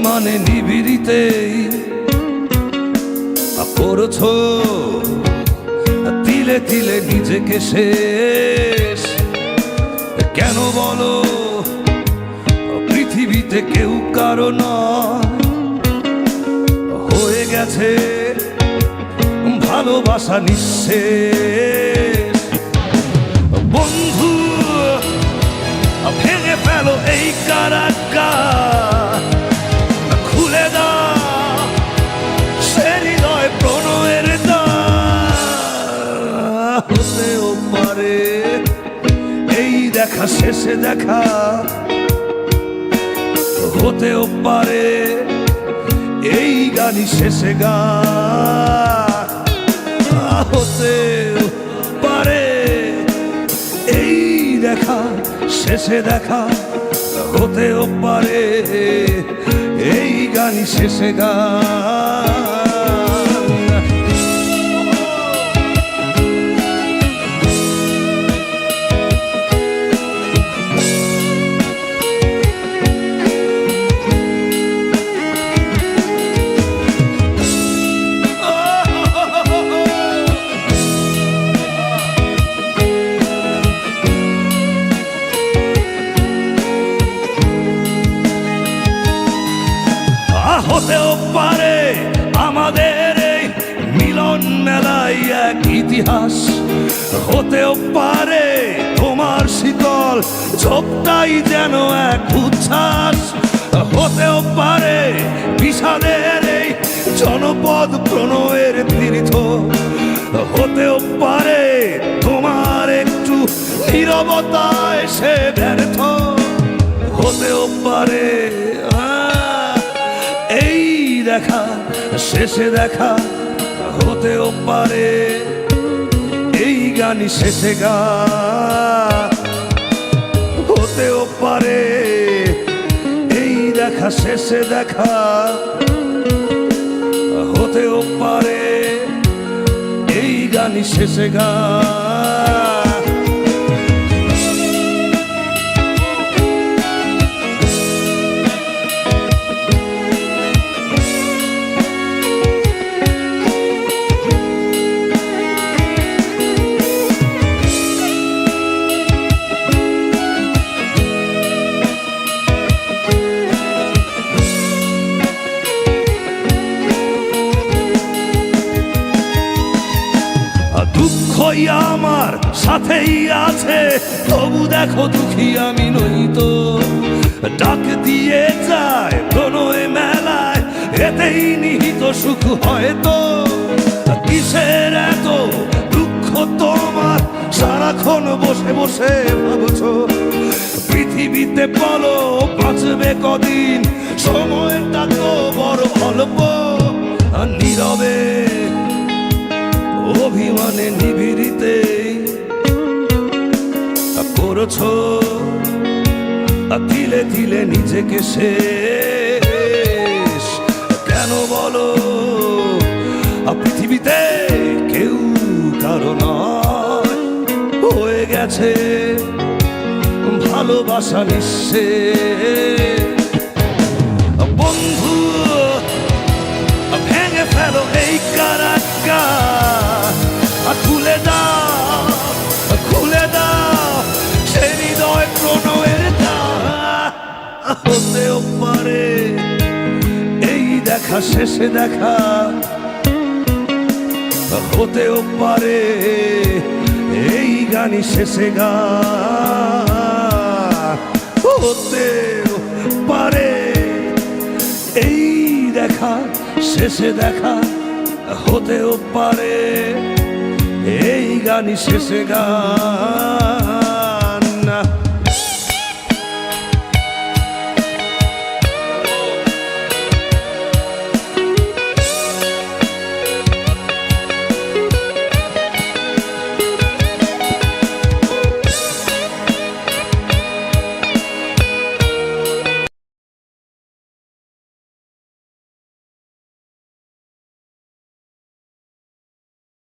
অভিমানে নিবিড়িতেই করেছো তিলে তিলে নিজেকে শেষ। কেন বলো পৃথিবীতে কেউ কারো নয়, হয়ে গেছে ভালোবাসা নিঃশেষ। বন্ধু ভেঙে ফেলো এই কারাগার, খুলে দাও সে হৃদয় প্রণয়ের দ্বার। হতেও পারে এই দেখা শেষে দেখা, হতেও পারে এই গানই শেষে গান, হতেও পারে এই দেখা শেষে দেখা, হতেও পারে এই গানই শেষে গান। হতেও পারে আমাদের এই মিলন মেলায় এক ইতিহাস, হতেও পারে তোমার শীতল চোখটাই যেন এক উচ্ছ্বাস, হতেও পারে বিষাদের এই জনপদ প্রণয়ের তীর্থ, হতেও পারে তোমার একটু নীরবতায় সে ব্যর্থ, হতেও পারে এই দেখা শেষে দেখা, হতেও পারে এই গানই শেষে গান, হতেও পারে এই দেখা শেষে দেখা, হতেও পারে এই গানই শেষে গান। দুঃখই আমার সাথেই আছে, তবু দেখো দুঃখী আমি নই তো, ডাক দিয়ে যায় প্রণয় মেলায়, এতেই নিহিত সুখ হয়তো। কিসের এত দুঃখ তোমার সারাক্ষণ বসে বসে ভাবছো, পৃথিবীতে বলো বাঁচবে কদিন, সময়টা তো বড় অল্প। নীরবে অভিমানে নিবিড়িতেই করেছো তিলে তিলে নিজেকে শেষ। কেন বলো পৃথিবীতে কেউ কারো নয়, হয়ে গেছে ভালোবাসা নিঃশেষ। বন্ধু ভেঙে ফেলো এই কারাগার, খুলে দাও খুলে দাও সে হৃদয় প্রণয়ের দ্বার। হতেও পারে এই দেখা শেষে দেখা, হতেও পারে এই গানই শেষে গান, হতেও পারে এই দেখা শেষে দেখা, হতেও পারে এই গানই শেষে গান।